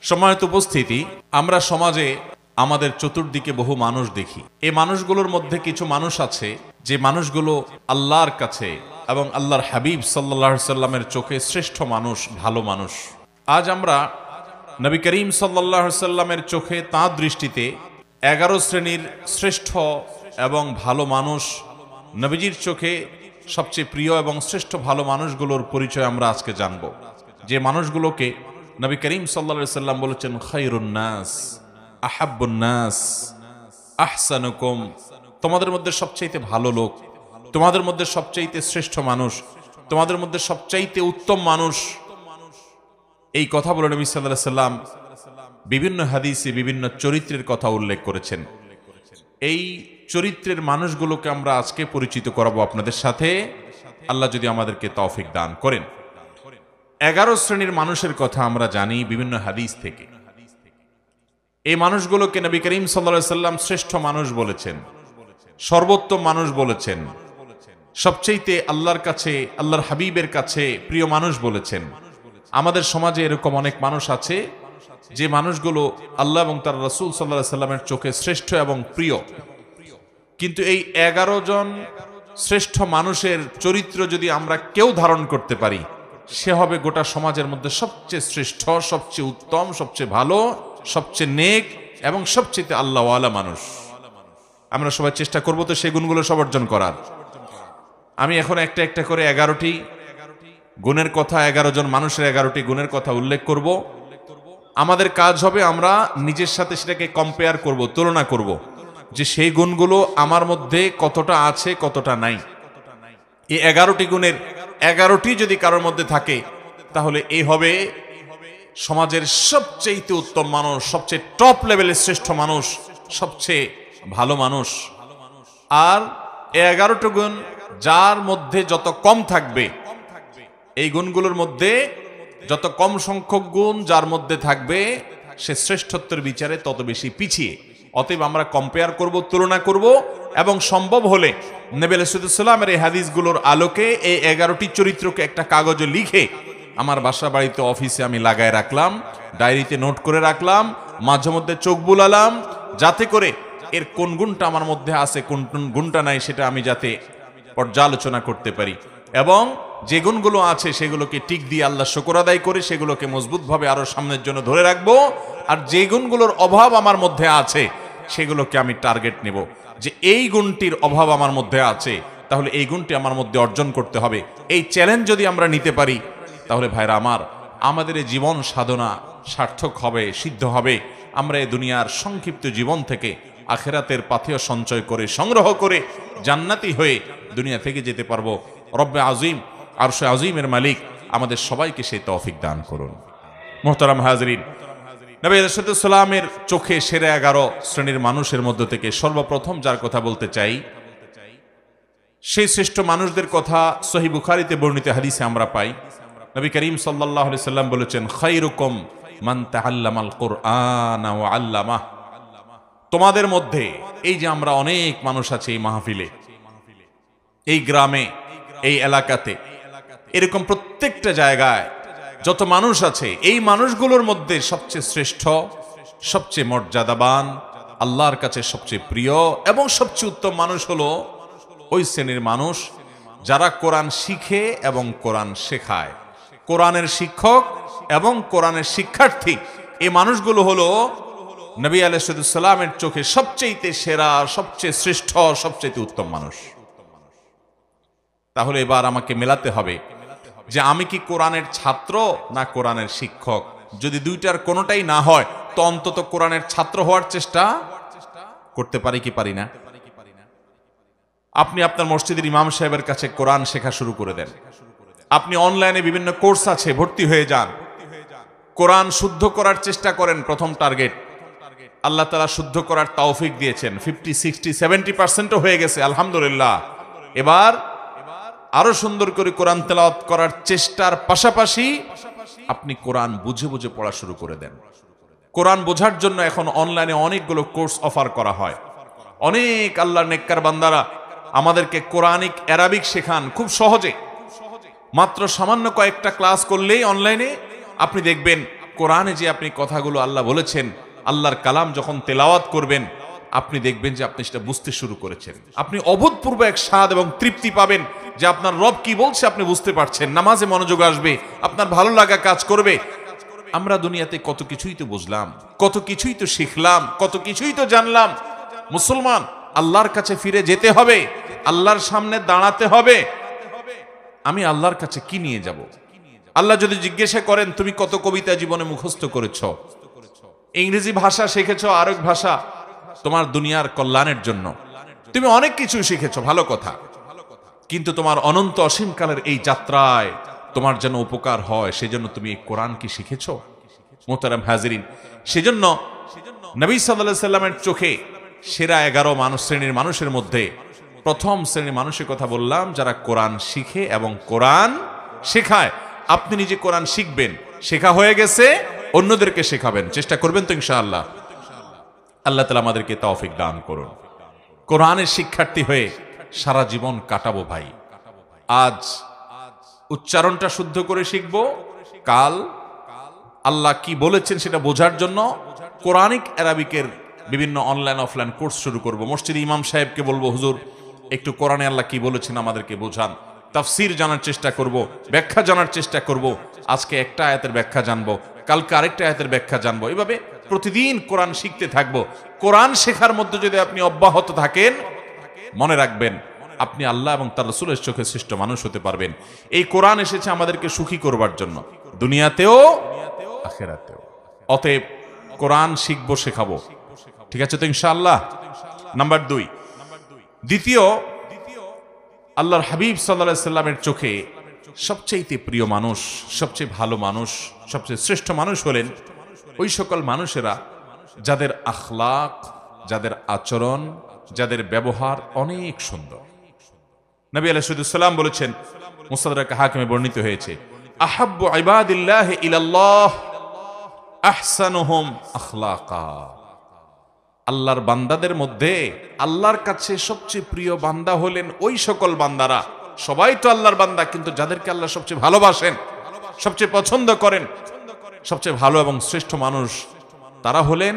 সম্মানিত উপস্থিতি, আমরা সমাজে আমাদের চতুর্দিকে বহু মানুষ দেখি। এই মানুষগুলোর মধ্যে কিছু মানুষ আছে যে মানুষগুলো আল্লাহর কাছে এবং আল্লাহর হাবিব সাল্লাল্লাহু আলাইহি সাল্লামের চোখে শ্রেষ্ঠ মানুষ, ভালো মানুষ। আজ আমরা নবী করিম সাল্লাল্লাহু আলাইহি সাল্লামের চোখে তাঁর দৃষ্টিতে 11 শ্রেণীর শ্রেষ্ঠ এবং ভালো মানুষ, নবীজির চোখে সবচেয়ে প্রিয় এবং শ্রেষ্ঠ ভালো মানুষগুলোর পরিচয় আমরা আজকে জানব। যে মানুষগুলোকে নবী করিম সাল্লাল্লাহু আলাইহি সাল্লাম বলেছেন খায়রুন নাস, আহাব্বুন নাস, আহসানুকুম, তোমাদের মধ্যে সবচাইতে ভালো লোক, তোমাদের মধ্যে সবচাইতে শ্রেষ্ঠ মানুষ, তোমাদের মধ্যে সবচাইতে উত্তম মানুষ। এই কথা বলে নবী সাল্লাল্লাহু আলাইহি সাল্লাম বিভিন্ন হাদিসে বিভিন্ন চরিত্রের কথা উল্লেখ করেছেন। এই চরিত্রের মানুষগুলোকে আমরা আজকে পরিচিত করাবো আপনাদের সাথে, আল্লাহ যদি আমাদেরকে তৌফিক দান করেন। 11 শ্রেণীর মানুষের কথা আমরা জানি বিভিন্ন হাদিস থেকে। এই মানুষগুলোকে নবী করিম সাল্লাল্লাহু আলাইহি সাল্লাম শ্রেষ্ঠ মানুষ বলেছেন, সর্বোত্তম মানুষ বলেছেন, সবচেয়ে আল্লাহর কাছে, আল্লাহর হাবিবের কাছে প্রিয় মানুষ বলেছেন। আমাদের সমাজে এরকম অনেক মানুষ আছে যে মানুষগুলো আল্লাহ এবং তার রাসূল সাল্লাল্লাহু আলাইহি সাল্লামের চোখে শ্রেষ্ঠ এবং প্রিয়, কিন্তু এই 11 জন শ্রেষ্ঠ মানুষের চরিত্র যদি আমরা কেউ ধারণ করতে পারি, সে হবে গোটা সমাজের মধ্যে সবচেয়ে শ্রেষ্ঠ, সবচেয়ে উত্তম, সবচেয়ে ভালো, সবচেয়ে নেক এবং সবচেয়ে আল্লাহওয়ালা মানুষ। আমরা সবাই চেষ্টা করব তো সেই গুণগুলো সব অর্জন করার। আমি এখন একটা একটা করে 11টি গুণের কথা, 11 জন মানুষের 11টি গুণের কথা উল্লেখ করব। আমাদের কাজ হবে আমরা নিজের সাথে সেটাকে কম্পেয়ার করব, তুলনা করব যে সেই গুণগুলো আমার মধ্যে কতটা আছে, কতটা নাই। এই 11টি গুণের 11টি যদি কারোর মধ্যে থাকে, তাহলে এই হবে সমাজের সবচেয়ে উত্তম মানুষ, সবচেয়ে টপ লেভেলের শ্রেষ্ঠ মানুষ, সবচেয়ে ভালো মানুষ। আর এই 11টি গুণ যার মধ্যে যত কম থাকবে, এই গুণগুলোর মধ্যে যত কম সংখ্যক গুণ যার মধ্যে থাকবে, সে শ্রেষ্ঠত্বের বিচারে তত বেশি পিছিয়ে। অতএব আমরা কম্পেয়ার করব, তুলনা করব এবং সম্ভব হলে নবী আলাইহিস সালামের এই হাদিসগুলোর আলোকে এই 11টি চরিত্রকে একটা কাগজে লিখে আমার বাসা বাড়িতে, অফিসে আমি লাগায় রাখলাম, ডায়েরিতে নোট করে রাখলাম, মাঝে মধ্যে চোখ বুলালাম, যাতে করে এর কোন গুণটা আমার মধ্যে আছে, কোন গুণটা নাই, সেটা আমি যাতে পর্যালোচনা করতে পারি এবং যে গুণগুলো আছে সেগুলোকে টিক দিয়ে আল্লাহ শুকর আদায় করে সেগুলোকে মজবুতভাবে আরো সামনের জন্য ধরে রাখবো। আর যে গুণগুলোর অভাব আমার মধ্যে আছে সেগুলোকে আমি টার্গেট নেব যে এই গুণটির অভাব আমার মধ্যে আছে, তাহলে এই গুণটি আমার মধ্যে অর্জন করতে হবে। এই চ্যালেঞ্জ যদি আমরা নিতে পারি, তাহলে ভাইরা আমার, আমাদের এই জীবন সাধনা সার্থক হবে, সিদ্ধ হবে। আমরা এই দুনিয়ার সংক্ষিপ্ত জীবন থেকে আখিরাতের পাথেয় সঞ্চয় করে, সংগ্রহ করে জান্নাতি হয়ে দুনিয়া থেকে যেতে পারবো। রব্বে আজিম, আরশে আজিমের মালিক আমাদের সবাইকে সেই তৌফিক দান করুন। মুহতারাম হাজরিন, নবী আলাইহিস সালামের চোখে সেরা 11 শ্রেণীর মানুষের মধ্যে থেকে সর্বপ্রথম যার কথা বলতে চাই, সেই শ্রেষ্ঠ মানুষদের কথা সহিহ বুখারীতে বর্ণিত হাদিসে আমরা পাই। নবী করিম সাল্লাল্লাহু আলাইহি সাল্লাম বলেছেন, খায়রুকুম মান তাআল্লামাল কুরআন ওয়া আল্লামাহ। তোমাদের মধ্যে, এই যে আমরা অনেক মানুষ আছে এই মাহফিলে, এই গ্রামে, এই এলাকাতে, এরকম প্রত্যেকটা জায়গায় যত মানুষ আছে, এই মানুষগুলোর মধ্যে সবচেয়ে শ্রেষ্ঠ, সবচেয়ে মর্যাদাবান, আল্লাহর কাছে সবচেয়ে প্রিয় এবং সবচেয়ে উত্তম মানুষ হলো ওই শ্রেণীর মানুষ যারা কোরআন শিখে এবং কোরআন শেখায়। কোরআনের শিক্ষক এবং কোরআনের শিক্ষার্থী, এই মানুষগুলো হলো নবী আলাইহিস সালামের চোখে সবচেয়ে সেরা, সবচেয়ে শ্রেষ্ঠ, সবচেয়ে উত্তম মানুষ। তাহলে এবার আমাকে মেলাতে হবে যে আমি কি কোরআনের ছাত্র না কোরআনের শিক্ষক। যদি দুইটার কোনোটাই না হয়, তো অন্তত কোরআনের ছাত্র হওয়ার চেষ্টা করতে পারি কি পারি না? আপনি আপনার মসজিদের ইমাম সাহেবের কাছে কোরআন শেখা শুরু করে দেন। আপনি অনলাইনে বিভিন্ন কোর্স আছে, ভর্তি হয়ে যান। কোরআন শুদ্ধ করার চেষ্টা করেন। প্রথম টার্গেট, আল্লাহ তাআলা শুদ্ধ করার তৌফিক দিয়েছেন। 50, 60, 70% হয়ে গেছে, আলহামদুলিল্লাহ। এবার আরো সুন্দর করে কোরআন তেলাওয়াত করার চেষ্টার পাশাপাশি আপনি কোরআন বুঝে বুঝে পড়া শুরু করে দেন। কোরআন বোঝার জন্য এখন অনলাইনে অনেকগুলো কোর্স অফার করা হয়। অনেক আল্লাহর নেককার বান্দারা আমাদেরকে কোরআনিক আরবিক শেখান খুব সহজে। মাত্র সামান্য কয়েকটা ক্লাস করলেই অনলাইনে আপনি দেখবেন কোরআনে যে আপনি কথাগুলো আল্লাহ বলেছেন, আল্লাহর কালাম যখন তেলাওয়াত করবেন, আপনি দেখবেন যে আপনি সেটা বুঝতে শুরু করেছেন। আপনি অভূতপূর্ব এক স্বাদ এবং তৃপ্তি পাবেন যে আপনার রব কি বলছে আপনি বুঝতে পারছেন। নামাজে মনোযোগ আসবে, আপনার ভালো লাগা কাজ করবে। আমরা দুনিয়াতে কত কিছুই তো বুঝলাম, কত কিছুই তো শিখলাম, কত কিছুই তো জানলাম। মুসলমান, আল্লাহর কাছে ফিরে যেতে হবে, আল্লাহর সামনে দাঁড়াতে হবে। আমি আল্লাহর কাছে কি নিয়ে যাব? আল্লাহ যদি জিজ্ঞাসা করেন তুমি কত কবিতা জীবনে মুখস্থ করেছ, ইংরেজি ভাষা শিখেছ, আরেক ভাষা তোমার দুনিয়ার কল্যাণের জন্য, তুমি অনেক কিছু শিখেছ, ভালো কথা, কিন্তু তোমার অনন্ত অসীমকালের এই যাত্রায় তোমার যেন উপকার হয় সেজন্য তুমি এই কোরআন কি শিখেছ? মোহতারাম হাজিরিন, সেজন্য নবী সাল্লাল্লাহু আলাইহি সাল্লামের চোখে সেরা 11 শ্রেণীর মানুষের মধ্যে প্রথম শ্রেণীর মানুষের কথা বললাম, যারা কোরআন শিখে এবং কোরআন শেখায়। আপনি নিজে কোরআন শিখবেন, শেখা হয়ে গেছে, অন্যদেরকে শেখাবেন, চেষ্টা করবেন তো ইনশাআল্লাহ। আল্লাহ তাআলা আমাদেরকে তৌফিক দান করুন। কোরআনের শিক্ষার্থী হয়ে সারা জীবন কাটাবো ভাই। আজ উচ্চারণটা শুদ্ধ করে শিখবো, কাল আল্লাহ কি বলেছেন সেটা বোঝার জন্য কোরআনিক অ্যারাবিকের বিভিন্ন অনলাইন অফলাইন কোর্স শুরু করব। মসজিদে ইমাম সাহেবকে বলবো, হুজুর একটু কোরআনে আল্লাহ কি বলেছেন আমাদেরকে বোঝান। তাফসীর জানার চেষ্টা করব, ব্যাখ্যা জানার চেষ্টা করব। আজকে একটা আয়াতের ব্যাখ্যা জানবো, কালকে আরেকটা আয়াতের ব্যাখ্যা জানবো। এভাবে প্রতিদিন কোরআন শিখতে থাকবো। কোরআন শেখার মধ্যে যদি আপনি অব্যাহত থাকেন, মনে রাখবেন আপনি আল্লাহ এবং তার রাসূলের চোখে শ্রেষ্ঠ মানুষ হতে পারবেন। এই কোরআন এসেছে আমাদেরকে সুখী করবার জন্য, দুনিয়াতেও আখিরাতেও। অতএব কোরআন শিখবো, শেখাবো, ঠিক আছে তো ইনশাআল্লাহ। নাম্বার 2, দ্বিতীয়, আল্লাহর হাবিব সাল্লাল্লাহু আলাইহি সাল্লামের চোখে সবচেয়ে প্রিয় মানুষ, সবচেয়ে ভালো মানুষ, সবচেয়ে শ্রেষ্ঠ মানুষ হলেন ওই সকল মানুষেরা যাদের আখলাক, যাদের আচরণ, যাদের ব্যবহার অনেক সুন্দর। নবী আলাইহিস সালাম বলেছেন, মুসনাদ হাকিমে বর্ণিত হয়েছে, আহাব্বু ইবাদিল্লাহি ইলাল্লাহ আহসানুহুম আখলাকা। আল্লাহর বান্দাদের মধ্যে আল্লাহর কাছে সবচেয়ে প্রিয় বান্দা হলেন ওই সকল বান্দারা, সবাই তো আল্লাহর বান্দা, কিন্তু যাদেরকে আল্লাহ সবচেয়ে ভালোবাসেন, সবচেয়ে পছন্দ করেন, সবচেয়ে ভালো এবং শ্রেষ্ঠ মানুষ তারা হলেন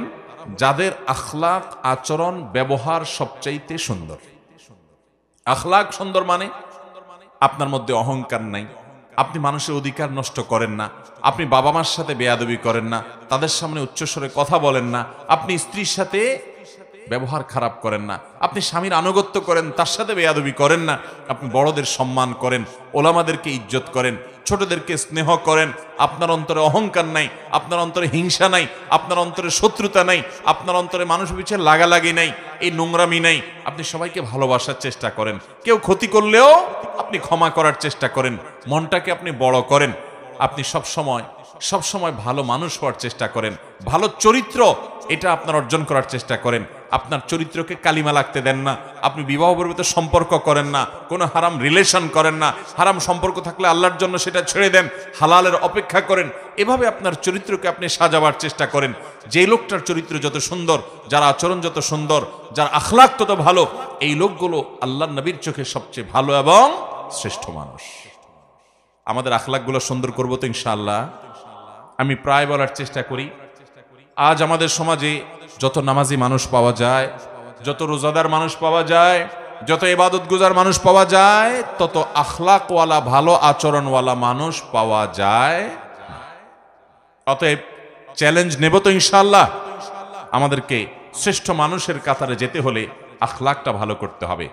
যাদের আখলাক, আচরণ, ব্যবহার সবচাইতে সুন্দর। আখলাক সুন্দর মানে আপনার মধ্যে অহংকার নাই, আপনি মানুষের অধিকার নষ্ট করেন না, আপনি বাবা মার সাথে বেয়াদবি করেন না, তাদের সামনে উচ্চস্বরে কথা বলেন না, আপনি স্ত্রীর সাথে ব্যবহার খারাপ করেন না, আপনি স্বামীর আনুগত্য করেন, তার সাথে বেয়াদবি করেন না, আপনি বড়দের সম্মান করেন, ওলামাদেরকে ইজ্জত করেন, ছোটদেরকে স্নেহ করেন, আপনার অন্তরে অহংকার নাই, আপনার অন্তরে হিংসা নাই, আপনার অন্তরে শত্রুতা নাই, আপনার অন্তরে মানুষ পিছিয়ে লাগালাগি নাই, এই নোংরামি নাই, আপনি সবাইকে ভালোবাসার চেষ্টা করেন, কেউ ক্ষতি করলেও আপনি ক্ষমা করার চেষ্টা করেন, মনটাকে আপনি বড় করেন, আপনি সবসময় ভালো মানুষ হওয়ার চেষ্টা করেন, ভালো চরিত্র এটা আপনার অর্জন করার চেষ্টা করেন, আপনার চরিত্রকে কালিমা লাগতে দেন না, আপনি বিবাহ পর্যন্ত সম্পর্ক করেন না, কোনো হারাম রিলেশন করেন না, হারাম সম্পর্ক থাকলে আল্লাহর জন্য সেটা ছেড়ে দেন, হালালের অপেক্ষা করেন। এভাবে আপনার চরিত্রকে আপনি সাজাবার চেষ্টা করেন। যে লোকটার চরিত্র যত সুন্দর, যার আচরণ যত সুন্দর, যার আখলাক তত ভালো, এই লোকগুলো আল্লাহর নবীর চোখে সবচেয়ে ভালো এবং শ্রেষ্ঠ মানুষ। আমাদের আখলাকগুলো সুন্দর করবো তো ইনশাআল্লাহ। আমি প্রায় বলার চেষ্টা করি, আজ আমাদের সমাজে যত নামাজি মানুষ পাওয়া যায়, যত রোজাদার মানুষ পাওয়া যায়, যত ইবাদত গুজার মানুষ পাওয়া যায়, তত আখলাকওয়ালা, ভালো আচরণওয়ালা মানুষ পাওয়া যায়। অতএব চ্যালেঞ্জ নেব তো ইনশাআল্লাহ। আমাদেরকে শ্রেষ্ঠ মানুষের কাতারে যেতে হলে আখলাকটা ভালো করতে হবে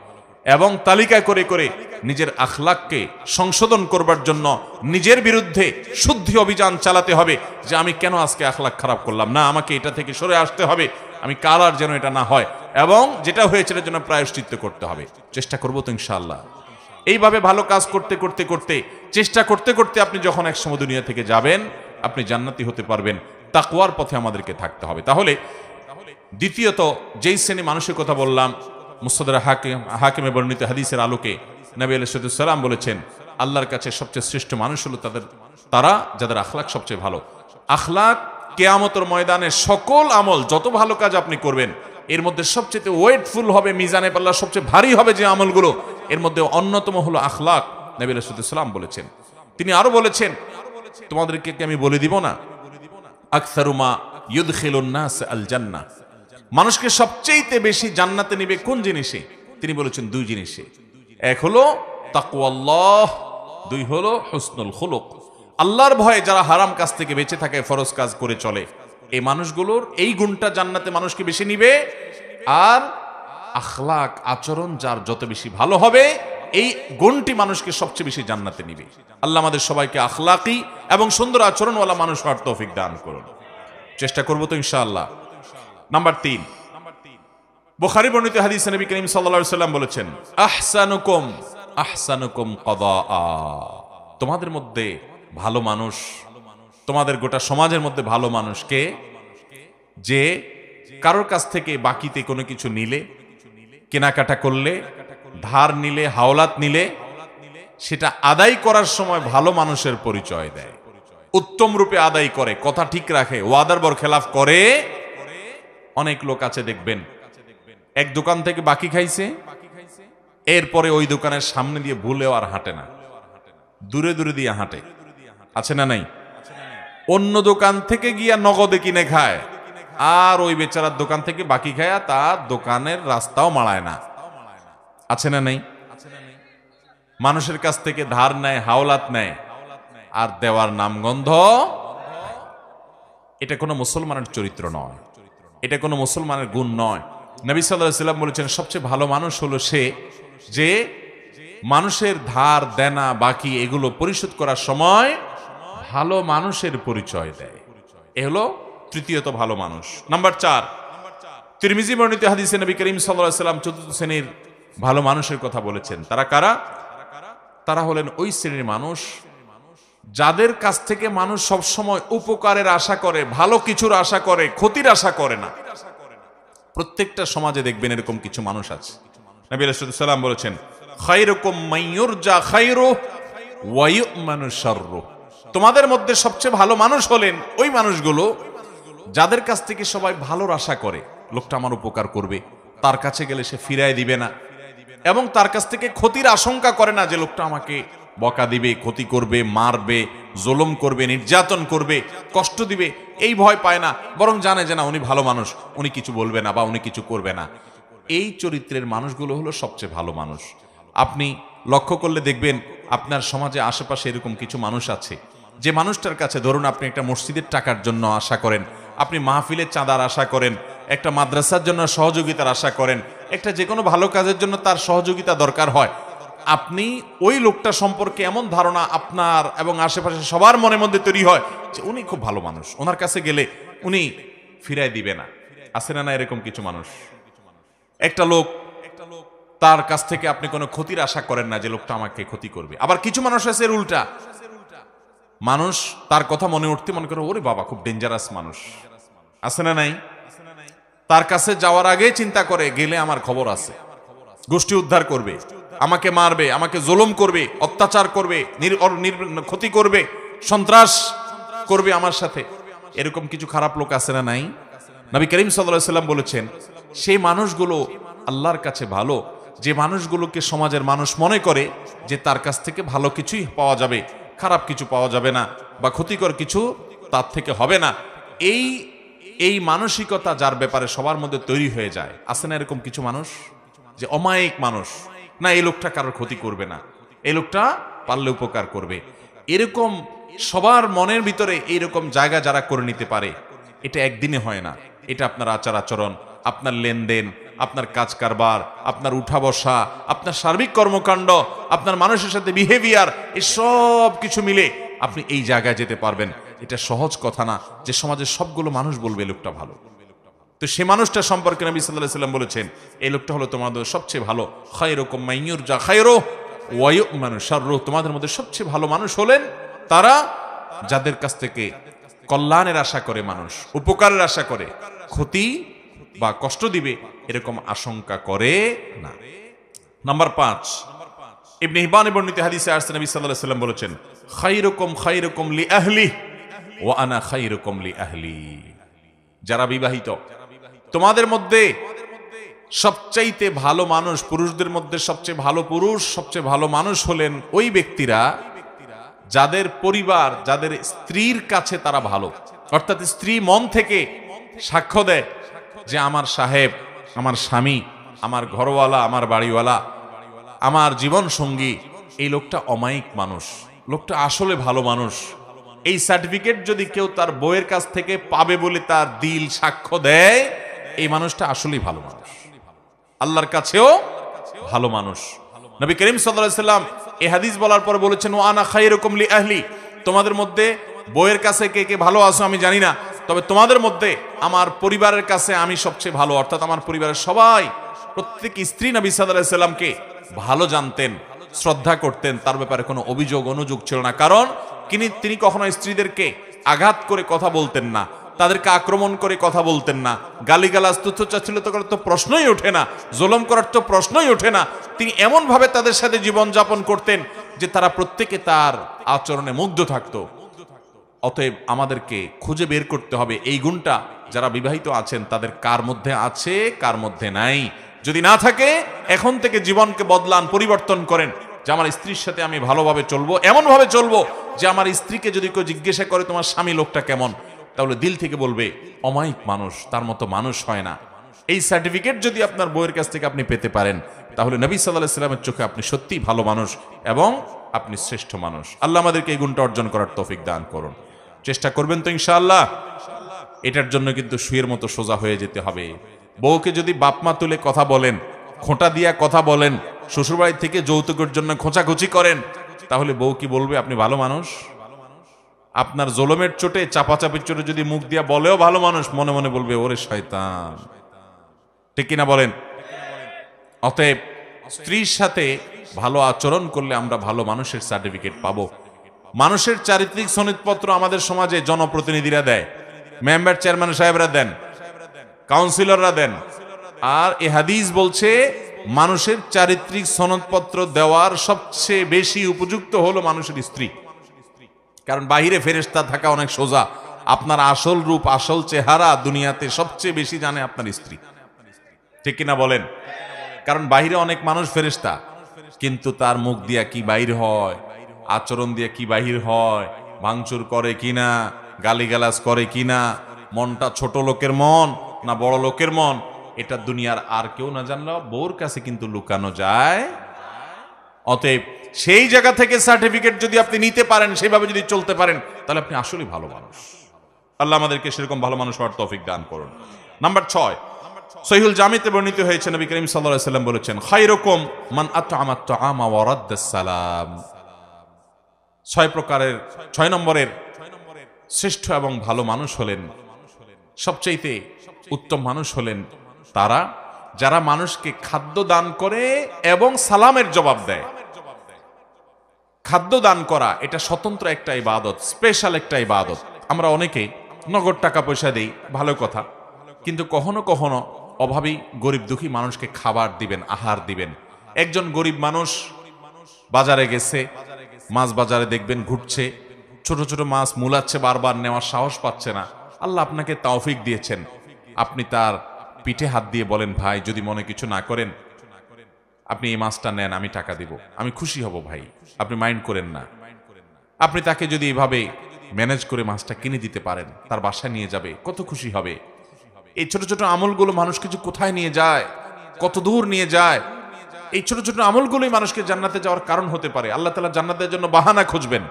এবং তালিকা করে করে নিজের আখলাককে সংশোধন করবার জন্য নিজের বিরুদ্ধে শুদ্ধি অভিযান চালাতে হবে যে আমি কেন আজকে আখলাক খারাপ করলাম, না আমাকে এটা থেকে সরে আসতে হবে, আমি কাল আর যেন এটা না হয়, এবং যেটা হয়েছে এর জন্য প্রায়শ্চিত্ত করতে হবে। চেষ্টা করবো তো ইনশাআল্লাহ। এইভাবে ভালো কাজ করতে করতে করতে, চেষ্টা করতে করতে আপনি যখন একসময় দুনিয়া থেকে যাবেন, আপনি জান্নাতি হতে পারবেন। তাকওয়ার পথে আমাদেরকে থাকতে হবে। তাহলে দ্বিতীয়ত যেই শ্রেণী মানুষের কথা বললাম, মুসনাদ হাকিমে বর্ণিত হাদিসের আলোকে নবী আলাইহিস সালাম বলেছেন, আল্লাহর কাছে সবচেয়ে শ্রেষ্ঠ মানুষ হলো তারা যাদের আখলাক সবচেয়ে ভালো। আখলাক কিয়ামতের ময়দানে সকল আমল, যত ভালো কাজ আপনি করবেন, এর মধ্যে সবচেয়ে ওয়েটফুল হবে, মিজানে পাল্লা সবচেয়ে ভারী হবে যে আমলগুলো, এর মধ্যে অন্যতম হলো আখলাক। নবী আলাইহিস সালাম বলেছেন। তিনি আরো বলেছেন, তোমাদেরকে কি আমি বলে দিব না আকসারু মা ইউদখিলুন নাস আল জান্নাহ, মানুষকে সবচেয়ে বেশি জান্নাতে নিবে কোন জিনিসে? তিনি বলেছেন দুই জিনিসে। এক হলো তাকওয়াল্লাহ, দুই হলো হুসনুল খুলুক। আল্লাহর ভয়ে যারা হারাম কাজ থেকে বেঁচে থাকে, ফরজ কাজ করে চলে, এই মানুষগুলোর এই গুণটা জান্নাতে মানুষকে বেশি নিবে। আর আখলাক, আচরণ যার যত বেশি ভালো হবে, এই গুণটি মানুষকে সবচেয়ে বেশি জান্নাতে নিবে। আল্লাহ আমাদের সবাইকে আখলাকি এবং সুন্দর আচরণওয়ালা মানুষ হওয়ার তৌফিক দান করুন। চেষ্টা করবো তো ইনশাআল্লাহ। নাম্বার 3, বুখারী বর্ণিত হাদিসে নবী করিম সাল্লাল্লাহু আলাইহি ওয়াসাল্লাম বলেছেন, আহসানুকুম আহসানুকুম কদাআ, তোমাদের মধ্যে ভালো মানুষ, তোমাদের গোটা সমাজের মধ্যে ভালো মানুষকে, যে কারোর কাছ থেকে বাকিতে কোনো কিছু নিলে, কেনাকাটা করলে, ধার নিলে, হাওলাত নিলে, সেটা আদায় করার সময় ভালো মানুষের পরিচয় দেয়, উত্তম রূপে আদায় করে, কথা ঠিক রাখে, ওয়াদার বরখেলাফ করে। অনেক লোক আছে দেখবেন, এক দোকান থেকে বাকি খাইছে, এরপরে ওই দোকানের সামনে দিয়ে ভুলেও আর হাঁটে না, দূরে দূরে দিয়ে হাঁটে, আছে না নাই? অন্য দোকান থেকে গিয়া নগদে কিনে খায়, আর ওই বেচারার দোকান থেকে বাকি খায়া তার দোকানের রাস্তাও মাড়ায় না, আছে না নাই? মানুষের কাছ থেকে ধার নেয়, হাওলাত নেয়, আর দেওয়ার নামগন্ধ। এটা কোনো মুসলমানের চরিত্র নয়, এটা কোনো মুসলমানের গুণ নয়। নবী সাল্লাল্লাহু আলাইহি ওয়াসাল্লাম বলেছেন, সবচেয়ে ভালো মানুষ হলো সে যে মানুষের ধার দেনা বাকি এগুলো পরিশোধ করার সময় ভালো মানুষের পরিচয় দেয়। এ হলো তৃতীয়ত ভালো মানুষ। নাম্বার 4, তিরমিজি বর্ণিত হাদিসে নবী করিম সাল্লাল্লাহু আলাইহি ওয়াসাল্লাম চতুর্থ শ্রেণীর ভালো মানুষের কথা বলেছেন। তারা কারা? তারা হলেন ওই শ্রেণীর মানুষ যাদের কাছ থেকে মানুষ সব সময় উপকারের আশা করে, ভালো কিছুর আশা করে, ক্ষতির আশা করে না। প্রত্যেকটা সমাজে দেখবেন এরকম কিছু মানুষ আছে। নবী আলাইহিস সালাম বলেছেন, খায়রুকুম মাইয়ুরজা খায়রুহু ওয়া ইউ'মানু শাররুহু, তোমাদের মধ্যে সবচেয়ে ভালো মানুষ হলেন ওই মানুষগুলো যাদের কাছ থেকে সবাই ভালোর আশা করে, লোকটা আমার উপকার করবে, তার কাছে গেলে সে ফিরায় দিবে না, এবং তার কাছ থেকে ক্ষতির আশঙ্কা করে না যে লোকটা আমাকে বকা দিবে, ক্ষতি করবে, মারবে, জুলুম করবে, নির্যাতন করবে, কষ্ট দিবে, এই ভয় পায় না, বরং জানে যে না উনি ভালো মানুষ, উনি কিছু বলবে না বা উনি কিছু করবে না। এই চরিত্রের মানুষগুলো হলো সবচেয়ে ভালো মানুষ। আপনি লক্ষ্য করলে দেখবেন আপনার সমাজে আশেপাশে এরকম কিছু মানুষ আছে, যে মানুষটার কাছে ধরুন আপনি একটা মসজিদের টাকার জন্য আশা করেন, আপনি মাহফিলের চাঁদার আশা করেন, একটা মাদ্রাসার জন্য সহযোগিতার আশা করেন, একটা যে কোনো ভালো কাজের জন্য তার সহযোগিতা দরকার হয়, আপনি ওই লোকটা সম্পর্কে এমন ধারণা আপনার এবং আশেপাশে সবার মনের মধ্যে তৈরি হয় যে উনি খুব ভালো মানুষ, ওনার কাছে গেলে উনি ফিরায় দিবে না। আছে না না এরকম কিছু মানুষ? একটা লোক, তার কাছ থেকে আপনি কোনো ক্ষতির আশা করেন না যে লোকটা আমাকে ক্ষতি করবে। আবার কিছু মানুষ আছে এর উল্টা, মানুষ তার কথা মনে উঠতে মনে করে ওরে বাবা খুব ডেঞ্জারাস মানুষ, আছে না নাই? তার কাছে যাওয়ার আগে চিন্তা করে গেলে আমার খবর আছে, গোষ্ঠী উদ্ধার করবে, আমাকে মারবে, আমাকে জুলুম করবে, অত্যাচার করবে, ক্ষতি করবে, সন্ত্রাস করবে আমার সাথে। এরকম কিছু খারাপ লোক আছে না নাই? নবী করিম সাল্লাল্লাহু আলাইহি ওয়াসাল্লাম বলেছেন, সেই মানুষগুলো আল্লাহর কাছে ভালো, যে মানুষগুলোকে সমাজের মানুষ মনে করে যে তার কাছ থেকে ভালো কিছুই পাওয়া যাবে, খারাপ কিছু পাওয়া যাবে না, বা ক্ষতিকর কিছু তার থেকে হবে না। এই মানসিকতা যার ব্যাপারে সবার মধ্যে তৈরি হয়ে যায়, আছে না এরকম কিছু মানুষ যে অমায়িক মানুষ, না এই লোকটা কারোর ক্ষতি করবে না, এই লোকটা পারলে উপকার করবে। এরকম সবার মনের ভিতরে এইরকম জায়গা যারা করে নিতে পারে, এটা একদিনে হয় না। এটা আপনার আচার আচরণ, আপনার লেনদেন, আপনার কাজ কারবার, আপনার উঠা বসা, আপনার সার্বিক কর্মকাণ্ড, আপনার মানুষের সাথে বিহেভিয়ার, এই সব কিছু মিলে আপনি এই জায়গায় যেতে পারবেন। এটা সহজ কথা না যে সমাজের সবগুলো মানুষ বলবে লোকটা ভালো। তো সে মানুষটা সম্পর্কে নবী সাল্লাল্লাহু আলাইহি ওয়াসাল্লাম বলেছেন, এই লোকটা হলো তোমাদের সবচেয়ে ভালো। খায়রুকুম মাইয়ুরজা খায়রুহু ওয়া ইউ'মানু শাররুহু, তোমাদের মধ্যে সবচেয়ে ভালো মানুষ হলেন তারা যাদের কাছ থেকে কল্যাণের আশা করে, মানুষ উপকারের আশা করে, ক্ষতি বা কষ্ট দিবে এরকম আশঙ্কা করে না। নাম্বার 5, ইবনে হিব্বান বর্ণিত হাদিসে আসছে নবী সাল্লাল্লাহু আলাইহি ওয়াসাল্লাম বলেছেন, খায়রুকুম খায়রুকুম লি আহলি ওয়া আনা খায়রুকুম লি আহলি। যারা বিবাহিত, তোমাদের মধ্যে সবচাইতে ভালো মানুষ, পুরুষদের মধ্যে সবচেয়ে ভালো পুরুষ, সবচেয়ে ভালো মানুষ হলেন ওই ব্যক্তিরা যাদের পরিবার, যাদের স্ত্রীর কাছে তারা ভালো। অর্থাৎ স্ত্রী মন থেকে সাক্ষ্য দেয় যে আমার সাহেব, আমার স্বামী, আমার ঘরওয়ালা, আমার বাড়িওয়ালা, আমার জীবন সঙ্গী, এই লোকটা অমায়িক মানুষ, লোকটা আসলে ভালো মানুষ। এই সার্টিফিকেট যদি কেউ তার বউয়ের কাছ থেকে পাবে বলে তার দিল সাক্ষ্য দেয়, এই মানুষটা আসলেই ভালো মানুষ, আল্লাহর কাছেও ভালো মানুষ। নবী করিম সাল্লাল্লাহু আলাইহি সাল্লাম এই হাদিস বলার পর বলেছেন, ওয়া আনা খায়রুকুম লি আহলি, তোমাদের মধ্যে বউয়ের কাছে কে কে ভালো আছো আমি জানি না, তবে তোমাদের মধ্যে আমার পরিবারের কাছে আমি সবচেয়ে ভালো। অর্থাৎ আমার পরিবারের সবাই, প্রত্যেক স্ত্রী নবী সাল্লাল্লাহু আলাইহি সাল্লামকে ভালো জানতেন, শ্রদ্ধা করতেন, তার ব্যাপারে কোনো অভিযোগ অনুযোগ ছিল না। কারণ তিনি কখনো স্ত্রীদেরকে আঘাত করে কথা বলতেন না, তাদেরকে আক্রমণ করে কথা বলতেন না, গালিগালাজ তুচ্ছতাচ্ছিল্য করার তো প্রশ্নই ওঠে না, জুলুম করার তো প্রশ্নই ওঠে না। তিনি এমন ভাবে তাদের সাথে জীবন যাপন করতেন যে তারা প্রত্যেকে তার আচরণে মুগ্ধ থাকতো। অতএব আমাদেরকে খুঁজে বের করতে হবে এই গুণটা যারা বিবাহিত আছেন তাদের কার মধ্যে আছে, কার মধ্যে নাই। যদি না থাকে, এখন থেকে জীবনকে বদলান, পরিবর্তন করেন যে আমার স্ত্রীর সাথে আমি ভালোভাবে চলবো, এমন ভাবে চলবো যে আমার স্ত্রীকে যদি কেউ জিজ্ঞাসা করে তোমার স্বামী লোকটা কেমন, তাহলে দিল থেকে বলবে অমায়িক মানুষ, তার মতো মানুষ হয় না। এই সার্টিফিকেট যদি আপনার বউয়ের কাছ থেকে আপনি পেতে পারেন, তাহলে নবী সাল্লাল্লাহু আলাইহি ওয়াসাল্লামের চোখে আপনি সত্যিই ভালো মানুষ এবং আপনি শ্রেষ্ঠ মানুষ। আল্লাহ আমাদেরকে এই গুণটা অর্জন করার তৌফিক দান করুন। চেষ্টা করবেন তো ইনশাআল্লাহ? এটার জন্য কিন্তু শুয়ের মতো সোজা হয়ে যেতে হবে। বউকে যদি বাপমা তুলে কথা বলেন, খোঁটা দিয়া কথা বলেন, শ্বশুরবাড়ি থেকে যৌতুকের জন্য খোঁচাখুচি করেন, তাহলে বউ কি বলবে আপনি ভালো মানুষ? আপনার জলমের চোটে, চাপাচাপির চোটে যদি মুখ দিয়া বলেও ভালো মানুষ, মনে মনে বলবে ওরে শয়তান। ঠিক কিনা বলেন? অতএব স্ত্রীর সাথে ভালো আচরণ করলে আমরা ভালো মানুষের সার্টিফিকেট পাবো। মানুষের চারিত্রিক সনদপত্র আমাদের সমাজে জনপ্রতিনিধিরা দেয়, মেম্বার চেয়ারম্যান সাহেবরা দেন, কাউন্সিলররা দেন। আর এ হাদিস বলছে মানুষের চারিত্রিক সনদপত্র দেওয়ার সবচেয়ে বেশি উপযুক্ত হলো মানুষের স্ত্রী। কারণ বাহিরে ফেরেশতা থাকা অনেক সোজা, আপনার আসল রূপ, আসল চেহারা দুনিয়াতে সবচেয়ে বেশি জানে আপনার স্ত্রী। ঠিক কিনা বলেন? কারণ বাহিরে অনেক মানুষ ফেরেশতা, কিন্তু তার মুখ দিয়া কি বাইর হয়, আচরণ দিয়ে কি বাহির হয়, ভাঙচুর করে কিনা, গালিগালাজ করে কিনা, মনটা ছোট লোকের মন না বড় লোকের মন, এটা দুনিয়ার আর কেউ না জানলেও বউর কাছে কিন্তু লুকানো যায়। অতএব সেই জায়গা থেকে সার্টিফিকেট যদি আপনি নিতে পারেন, সেভাবে যদি চলতে পারেন, তাহলে আপনি আসলেই ভালো মানুষ। আল্লাহ আমাদেরকে সেরকম ভালো মানুষ হওয়ার তৌফিক দান করুন। নাম্বার 6, সহিহুল জামিতে বর্ণিত হয়েছে, নবী করিম সাল্লাল্লাহু আলাইহি ওয়াসাল্লাম বলেছেন, খায়রুকুম মান আত'আমা আত-তা'আমা ওয়া রাদ্দাস সালাম। 6 নম্বরের শ্রেষ্ঠ এবং ভালো মানুষ হলেন, সবচাইতে উত্তম মানুষ হলেন তারা যারা মানুষকে খাদ্য দান করে এবং সালামের জবাব দেয়। খাদ্য দান করা এটা স্বতন্ত্র একটা ইবাদত, স্পেশাল একটা ইবাদত। আমরা অনেকে নগদ টাকা পয়সা দেই, ভালো কথা, কিন্তু কখনো কখনো অভাবী গরিব দুঃখী মানুষকে খাবার দিবেন, আহার দিবেন। একজন গরিব মানুষ বাজারে গেছে, মাছ বাজারে দেখবেন ঘুরছে, ছোট ছোট মাছ মুলাচ্ছে, বারবার নেওয়ার সাহস পাচ্ছে না। আল্লাহ আপনাকে তৌফিক দিয়েছেন, আপনি তার পিঠে হাত দিয়ে বলেন, ভাই যদি মনে কিছু না করেন আপনি এই মাছটা নেন, আমি টাকা দিব, আমি খুশি হব ভাই, আপনি মাইন্ড করেন না। আপনি তাকে যদি এভাবে ম্যানেজ করে মাছটা কিনে দিতে পারেন, তার বাসায় নিয়ে যাবে, কত খুশি হবে। এই ছোট ছোট আমলগুলো মানুষকে যে কোথায় নিয়ে যায়, কত দূর নিয়ে যায়। এই ছোট ছোট আমলগুলোই মানুষকে জান্নাতে যাওয়ার কারণ হতে পারে। আল্লাহ তাআলা জান্নাতের জন্য বাহানা খুঁজবেন,